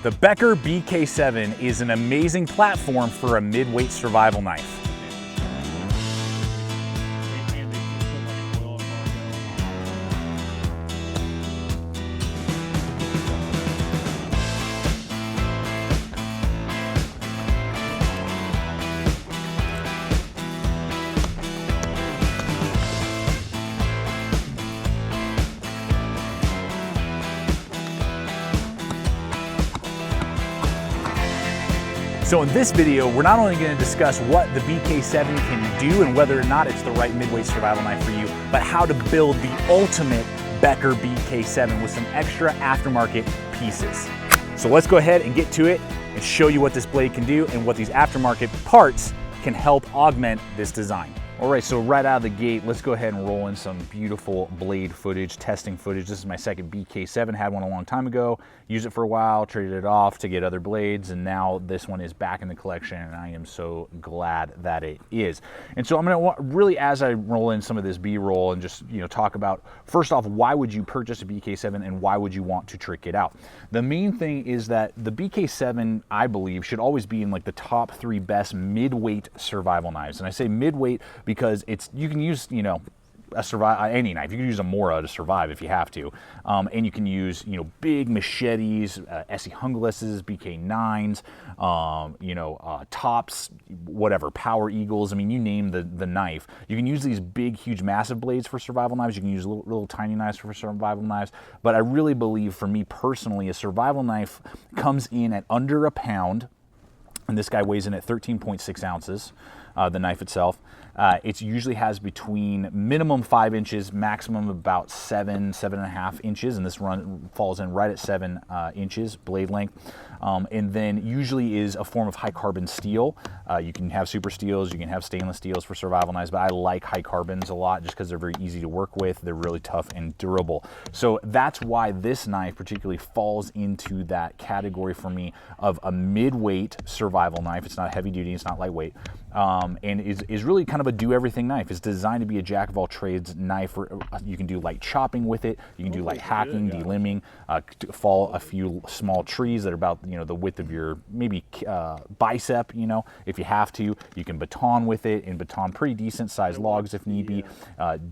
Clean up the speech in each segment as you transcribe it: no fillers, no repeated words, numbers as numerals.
The Becker BK7 is an amazing platform for a mid-weight survival knife. So in this video, we're not only going to discuss what the BK7 can do and whether or not it's the right midweight survival knife for you, but how to build the ultimate Becker BK7 with some extra aftermarket pieces. So let's go ahead and get to it and show you what this blade can do and what these aftermarket parts can help augment this design. All right, so right out of the gate, let's go ahead and roll in some beautiful blade footage, testing footage. This is my second BK7, had one a long time ago, used it for a while, traded it off to get other blades, and now this one is back in the collection, and I am so glad that it is. And so I'm gonna really, as I roll in some of this B-roll and just talk about, first off, why would you purchase a BK7 and why would you want to trick it out? The main thing is that the BK7, I believe, should always be in like the top 3 best mid-weight survival knives. And I say mid-weight because you can use, any knife. You can use a Mora to survive if you have to. And you can use, big machetes, Essie Hunglesses, BK9s, tops, whatever, Power Eagles. I mean, you name the knife. You can use these big, huge, massive blades for survival knives. You can use little tiny knives for survival knives. But I really believe, for me personally, a survival knife comes in at under a pound. And this guy weighs in at 13.6 ounces, the knife itself. It usually has between minimum 5 inches, maximum about 7.5 inches, and this run falls in right at 7 inches blade length. And then usually is a form of high carbon steel. You can have super steels, you can have stainless steels for survival knives, but I like high carbons a lot just because they're very easy to work with. They're really tough and durable. So that's why this knife particularly falls into that category for me of a mid-weight survival knife. It's not heavy duty, it's not lightweight. And is really kind of a do-everything knife. It's designed to be a jack-of-all-trades knife. Where you can do light chopping with it, you can do light hacking, delimbing, fall a few small trees that are about the width of your maybe bicep, if you have to. You can baton with it and baton pretty decent sized logs if need be.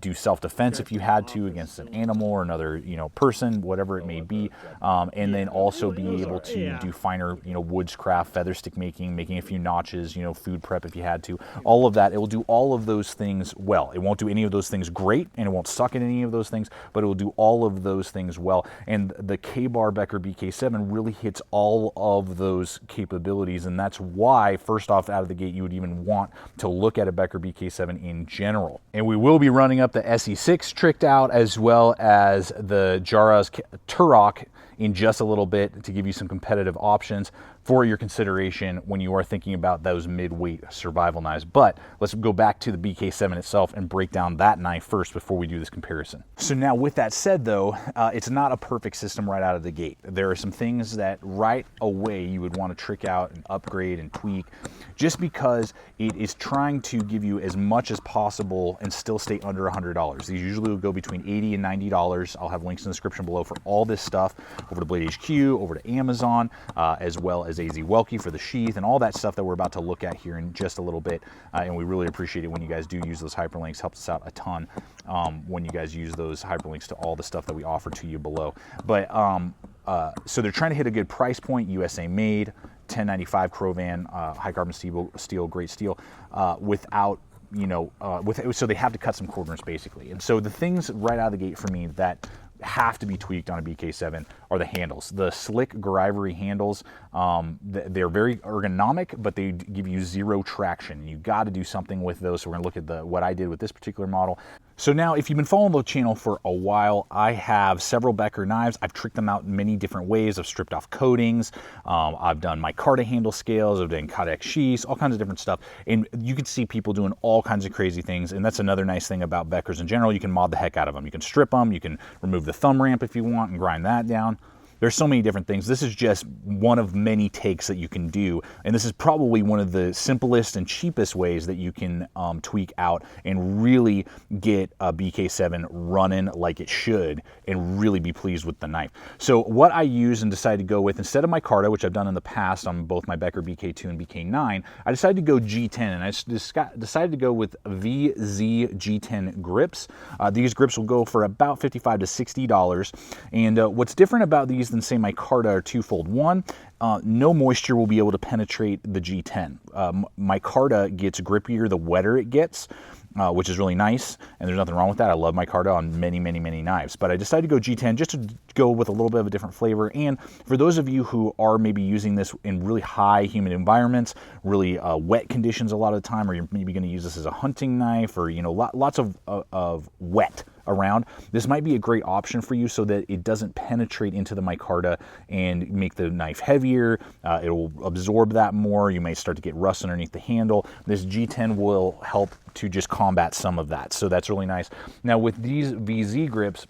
Do self-defense if you had to against an animal or another person, whatever it may be. And then also be able to do finer woodscraft, feather stick making a few notches, food prep if you had to. All of that, it will do all of those things well. It won't do any of those things great, and it won't suck at any of those things, but it will do all of those things well. And the K-Bar Becker BK7 really hits all of those capabilities, and that's why, first off, out of the gate, you would even want to look at a Becker BK7 in general. And we will be running up the SE6 tricked out, as well as the Jara's Turok in just a little bit to give you some competitive options for your consideration when you are thinking about those mid-weight survival knives. But let's go back to the BK7 itself and break down that knife first before we do this comparison. So now, with that said though, it's not a perfect system right out of the gate. There are some things that right away you would want to trick out and upgrade and tweak, just because it is trying to give you as much as possible and still stay under $100. These usually will go between $80 and $90. I'll have links in the description below for all this stuff, over to Blade HQ, over to Amazon, as well as AZ Welke for the sheath and all that stuff that we're about to look at here in just a little bit. And we really appreciate it when you guys do use those hyperlinks. Helps us out a ton when you guys use those hyperlinks to all the stuff that we offer to you below. But so they're trying to hit a good price point, USA made, 1095 Crovan, high carbon steel, great steel, without so they have to cut some corners basically. And so the things right out of the gate for me that have to be tweaked on a BK7 are the handles. The slick Garivery handles, they're very ergonomic, but they give you zero traction. You got to do something with those. So we're gonna look at what I did with this particular model. So now, if you've been following the channel for a while, I have several Becker knives. I've tricked them out in many different ways. I've stripped off coatings. I've done micarta handle scales. I've done Kydex sheaths, all kinds of different stuff. And you can see people doing all kinds of crazy things. And that's another nice thing about Beckers in general. You can mod the heck out of them. You can strip them. You can remove the thumb ramp if you want and grind that down. There's so many different things. This is just one of many takes that you can do, and this is probably one of the simplest and cheapest ways that you can tweak out and really get a BK7 running like it should and really be pleased with the knife. So what I use and decided to go with, instead of micarta, which I've done in the past on both my Becker BK2 and BK9, I decided to go G10, and I decided to go with VZ G10 grips. These grips will go for about $55 to $60, and what's different about these than say micarta are twofold. One, no moisture will be able to penetrate the G10. Micarta gets grippier the wetter it gets, which is really nice, and there's nothing wrong with that. I love micarta on many, many, many knives, but I decided to go G10 just to go with a little bit of a different flavor. And for those of you who are maybe using this in really high humid environments, really wet conditions a lot of the time, or you're maybe going to use this as a hunting knife, or lots of wet around, this might be a great option for you so that it doesn't penetrate into the micarta and make the knife heavier. It will absorb that more. You may start to get rust underneath the handle. This G10 will help to just combat some of that, so that's really nice. Now with these VZ grips,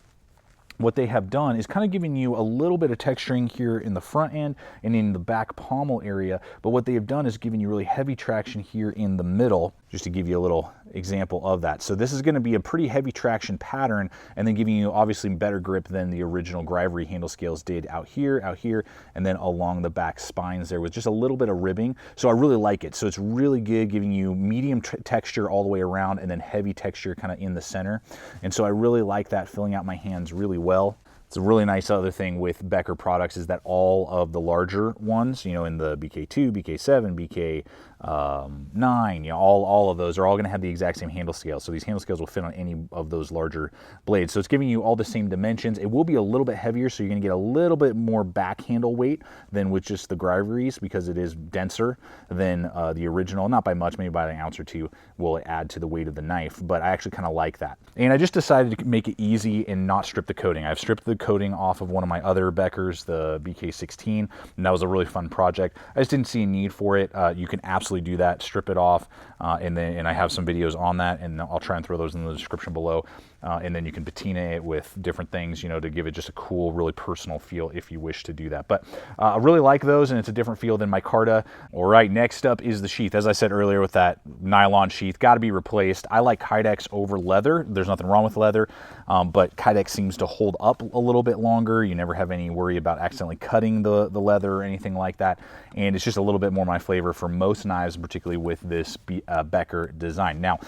what they have done is kind of giving you a little bit of texturing here in the front end and in the back pommel area, but what they have done is giving you really heavy traction here in the middle, just to give you a little example of that. So this is going to be a pretty heavy traction pattern, and then giving you obviously better grip than the original Gryvery handle scales did out here, and then along the back spines there with just a little bit of ribbing. So I really like it. So it's really good, giving you medium texture all the way around and then heavy texture kind of in the center. And so I really like that, filling out my hands really well. It's a really nice other thing with Becker products is that all of the larger ones, in the BK2, BK7, BK9, all of those are all going to have the exact same handle scale. So these handle scales will fit on any of those larger blades. So it's giving you all the same dimensions. It will be a little bit heavier, so you're going to get a little bit more back handle weight than with just the Gryveries, because it is denser than the original. Not by much, maybe by an ounce or two will add to the weight of the knife, but I actually kind of like that. And I just decided to make it easy and not strip the coating. I've stripped the coating off of one of my other Beckers, the BK16, and that was a really fun project. I just didn't see a need for it. You can absolutely do that, strip it off, and I have some videos on that, and I'll try and throw those in the description below. And then you can patina it with different things, to give it just a cool, really personal feel if you wish to do that. But I really like those, and it's a different feel than micarta. All right, next up is the sheath. As I said earlier, with that nylon sheath, got to be replaced. I like Kydex over leather. There's nothing wrong with leather, but Kydex seems to hold up a little bit longer. You never have any worry about accidentally cutting the leather or anything like that. And it's just a little bit more my flavor for most knives, particularly with this Becker design. Now,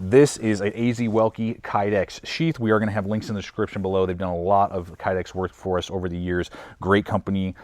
this is an AZ Welke Kydex sheath. We are going to have links in the description below. They've done a lot of Kydex work for us over the years. Great company,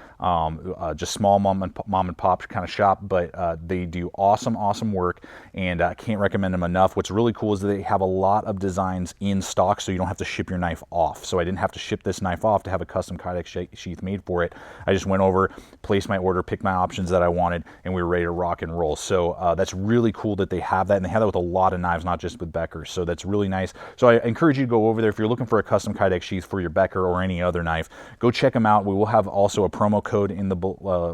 just small mom and pop kind of shop, but they do awesome work, and I can't recommend them enough. What's really cool is that they have a lot of designs in stock, so you don't have to ship your knife off. So I didn't have to ship this knife off to have a custom Kydex sheath made for it. I just went over, placed my order, picked my options that I wanted, and we were ready to rock and roll. So that's really cool that they have that, and they have that with a lot of knives, not just with Becker. So that's really nice. So I encourage you to go over there if you're looking for a custom Kydex sheath for your Becker or any other knife. Go check them out. We will have also a promo code in the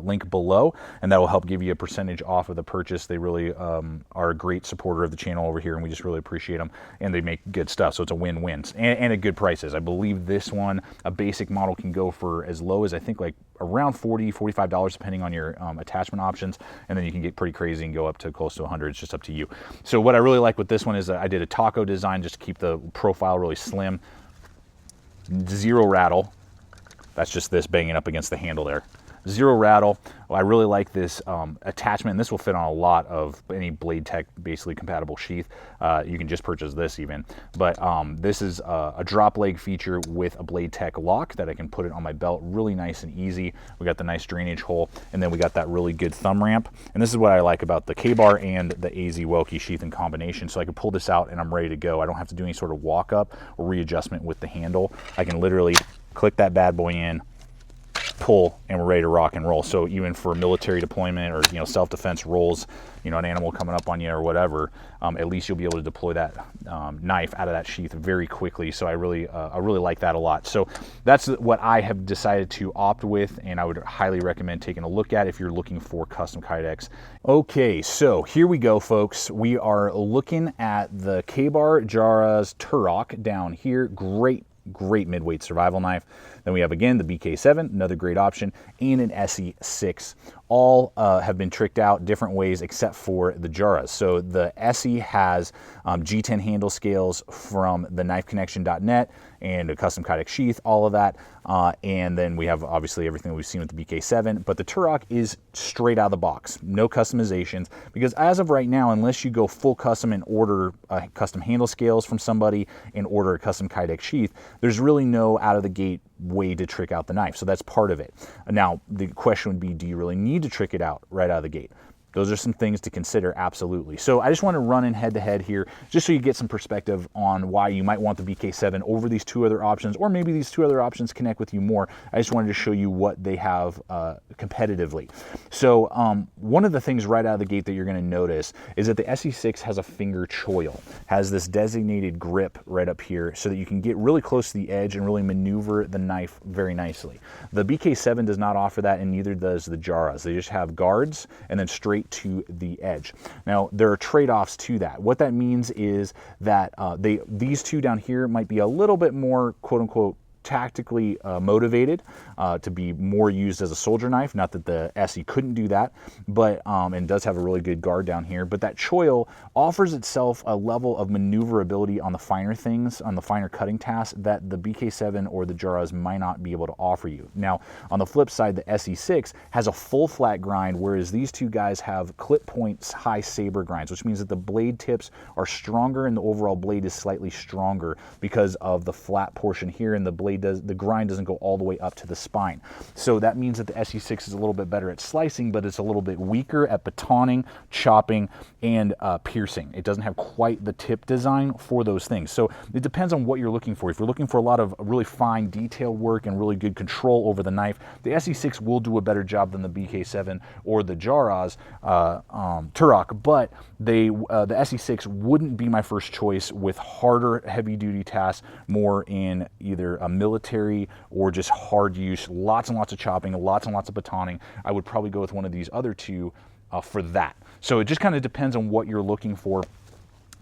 link below, and that will help give you a percentage off of the purchase. They really are a great supporter of the channel over here, and we just really appreciate them, and they make good stuff, so it's a win-win, and at good prices. I believe this one, a basic model, can go for as low as I think like around $40, $45 depending on your attachment options, and then you can get pretty crazy and go up to close to 100. It's just up to you. So what I really like with this one is I did a taco design just to keep the profile really slim. Zero rattle. That's just this banging up against the handle there. Zero rattle. Well, I really like this attachment, and this will fit on a lot of any Blade Tech basically compatible sheath. You can just purchase this even, but this is a drop leg feature with a Blade Tech lock that I can put it on my belt, really nice and easy. We got the nice drainage hole, and then we got that really good thumb ramp, and this is what I like about the K-bar and the AZ Welke sheath in combination. So I can pull this out and I'm ready to go. I don't have to do any sort of walk up or readjustment with the handle. I can literally click that bad boy in, pull, and we're ready to rock and roll. So even for military deployment or self-defense roles, an animal coming up on you or whatever, at least you'll be able to deploy that knife out of that sheath very quickly. So I really like that a lot. So that's what I have decided to opt with, and I would highly recommend taking a look at if you're looking for custom Kydex. Okay, so here we go, folks. We are looking at the K-bar Jara's Turok down here. Great great midweight survival knife. Then we have, again, the BK7, another great option, and an SE6. All have been tricked out different ways except for the Jaras. So the SE has G10 handle scales from the knifeconnection.net and a custom Kydex sheath, all of that. And then we have obviously everything we've seen with the BK7, but the Turok is straight out of the box, no customizations, because as of right now, unless you go full custom and order custom handle scales from somebody and order a custom Kydex sheath, there's really no out of the gate way to trick out the knife. So that's part of it. Now, the question would be, do you really need to trick it out right out of the gate? Those are some things to consider, absolutely. So I just want to run in head to head here, just so you get some perspective on why you might want the BK7 over these two other options, or maybe these two other options connect with you more. I just wanted to show you what they have competitively. So one of the things right out of the gate that you're going to notice is that the SE6 has a finger choil, has this designated grip right up here so that you can get really close to the edge and really maneuver the knife very nicely. The BK7 does not offer that, and neither does the Jaras. They just have guards and then straight to the edge. Now, there are trade-offs to that. What that means is that these two down here might be a little bit more quote-unquote tactically motivated to be more used as a soldier knife. Not that the SE couldn't do that, but and does have a really good guard down here. But that choil offers itself a level of maneuverability on the finer things, on the finer cutting tasks, that the BK7 or the Jaras might not be able to offer you. Now, on the flip side, the SE6 has a full flat grind, whereas these two guys have clip points high saber grinds, which means that the blade tips are stronger and the overall blade is slightly stronger because of the flat portion here, and the grind doesn't go all the way up to the spine. So that means that the SE6 is a little bit better at slicing, but it's a little bit weaker at batoning, chopping, and piercing. It doesn't have quite the tip design for those things. So it depends on what you're looking for. If you're looking for a lot of really fine detail work and really good control over the knife, the SE6 will do a better job than the BK7 or the Jaras Turok, but the SE6 wouldn't be my first choice with harder heavy-duty tasks, more in either a military or just hard use, lots and lots of chopping, lots and lots of batoning. I would probably go with one of these other two for that. So it just kind of depends on what you're looking for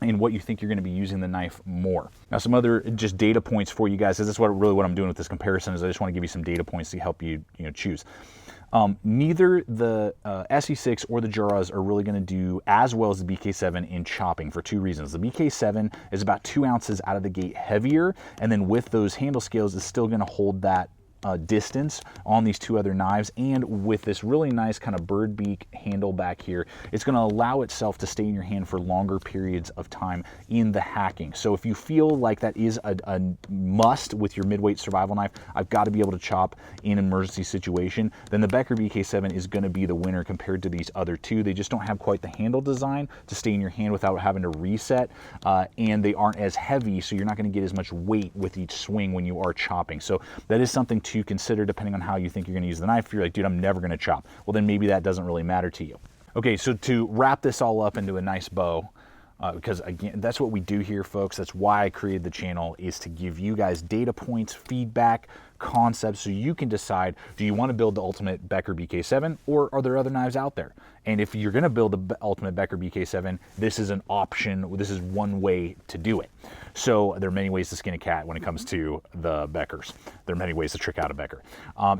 and what you think you're going to be using the knife more. Now, some other just data points for you guys, because that's what I'm doing with this comparison, is I just want to give you some data points to help you choose. Neither the SE6 or the Jaras are really going to do as well as the BK7 in chopping for two reasons. The BK7 is about 2 ounces out of the gate heavier, and then with those handle scales, it's still going to hold that distance on these two other knives, and with this really nice kind of bird beak handle back here, it's going to allow itself to stay in your hand for longer periods of time in the hacking. So if you feel like that is a must with your midweight survival knife, I've got to be able to chop in an emergency situation, then the Becker BK7 is going to be the winner compared to these other two. They just don't have quite the handle design to stay in your hand without having to reset, and they aren't as heavy, so you're not going to get as much weight with each swing when you are chopping. So that is something to consider depending on how you think you're going to use the knife. If you're like, dude, I'm never going to chop, well, then maybe that doesn't really matter to you. Okay, so to wrap this all up into a nice bow, because again, that's what we do here, folks. That's why I created the channel, is to give you guys data points, feedback, concepts, so you can decide, do you want to build the ultimate Becker BK7, or are there other knives out there? And if you're going to build the ultimate Becker BK7, this is an option. This is one way to do it. So there are many ways to skin a cat when it comes to the Beckers. There are many ways to trick out a Becker.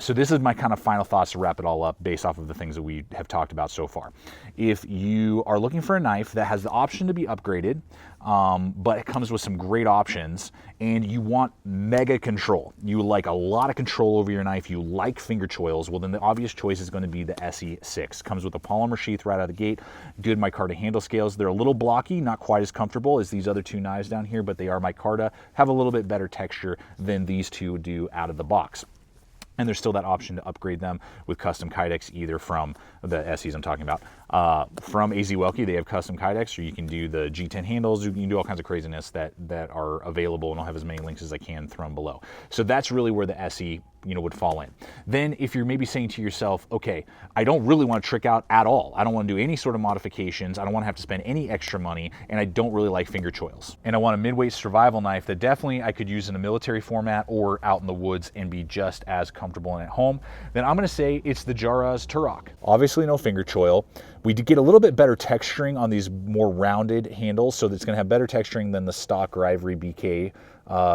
So this is my kind of final thoughts to wrap it all up based off of the things that we have talked about so far. If you are looking for a knife that has the option to be upgraded, but it comes with some great options, and you want mega control, you like a lot of control over your knife, you like finger choils, well, then the obvious choice is going to be the SE6. Comes with a polymer sheath right out of the gate, good micarta handle scales. They're a little blocky, not quite as comfortable as these other two knives down here, but they are micarta, have a little bit better texture than these two do out of the box. And there's still that option to upgrade them with custom Kydex, either from the SEs I'm talking about. From AZ Welke, they have custom Kydex, or you can do the G10 handles. You can do all kinds of craziness that are available, and I'll have as many links as I can thrown below. So that's really where the SE would fall in. Then if you're maybe saying to yourself, okay, I don't really want to trick out at all. I don't want to do any sort of modifications. I don't want to have to spend any extra money, and I don't really like finger choils. And I want a midweight survival knife that definitely I could use in a military format or out in the woods and be just as comfortable and at home. Then I'm going to say it's the Jaras Turok. Obviously no finger choil. We get a little bit better texturing on these more rounded handles, so that's going to have better texturing than the stock or ivory BK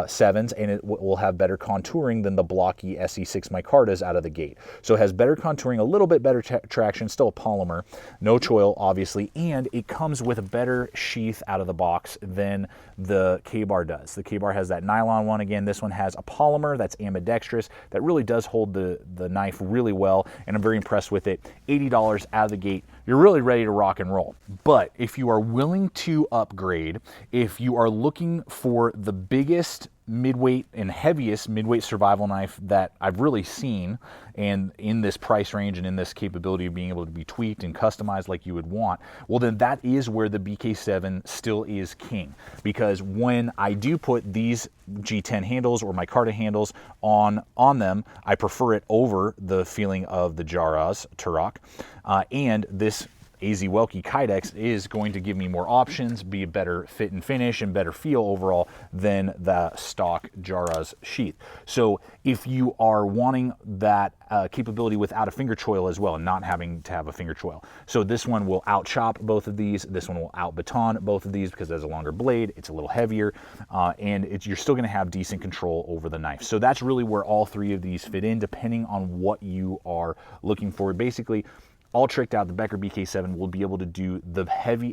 sevens, and it will have better contouring than the blocky SE6 micartas out of the gate. So it has better contouring, a little bit better traction, still a polymer, no choil obviously, and it comes with a better sheath out of the box than the K-Bar does. The K-Bar has that nylon one. Again, this one has a polymer that's ambidextrous that really does hold the knife really well, and I'm very impressed with it. $80 out of the gate. You're really ready to rock and roll. But if you are willing to upgrade, if you are looking for the biggest midweight and heaviest midweight survival knife that I've really seen, and in this price range and in this capability of being able to be tweaked and customized like you would want, well then that is where the BK7 still is king. Because when I do put these G10 handles or micarta handles on them, I prefer it over the feeling of the Jaraz Turok, and this AZ Welke Kydex is going to give me more options, be a better fit and finish, and better feel overall than the stock Jaraz Sheath. So if you are wanting that capability without a finger choil as well, and not having to have a finger choil, so this one will out chop both of these, this one will out baton both of these because it has a longer blade, it's a little heavier, and you're still going to have decent control over the knife. So that's really where all three of these fit in, depending on what you are looking for. Basically, all tricked out, the Becker BK7 will be able to do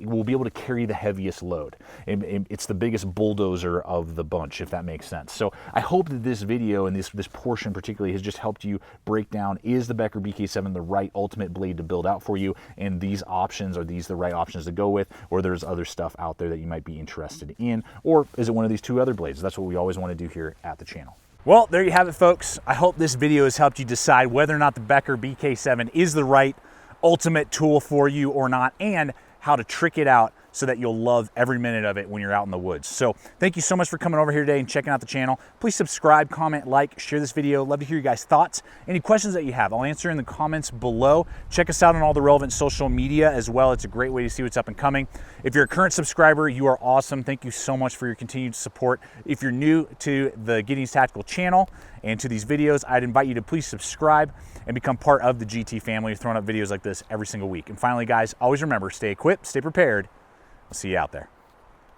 will be able to carry the heaviest load. It's the biggest bulldozer of the bunch, if that makes sense. So I hope that this video and this portion particularly has just helped you break down, is the Becker BK7 the right ultimate blade to build out for you, and these options, are these the right options to go with, or there's other stuff out there that you might be interested in, or is it one of these two other blades? That's what we always want to do here at the channel. Well, there you have it, folks. I hope this video has helped you decide whether or not the Becker BK7 is the right ultimate tool for you or not, and how to trick it out so that you'll love every minute of it when you're out in the woods. So thank you so much for coming over here today and checking out the channel. Please subscribe, comment, like, share this video. Love to hear you guys' thoughts. Any questions that you have, I'll answer in the comments below. Check us out on all the relevant social media as well. It's a great way to see what's up and coming. If you're a current subscriber, you are awesome. Thank you so much for your continued support. If you're new to the Giddings Tactical channel and to these videos, I'd invite you to please subscribe and become part of the GT family. We're throwing up videos like this every single week. And finally, guys, always remember, stay equipped, stay prepared. I'll see you out there.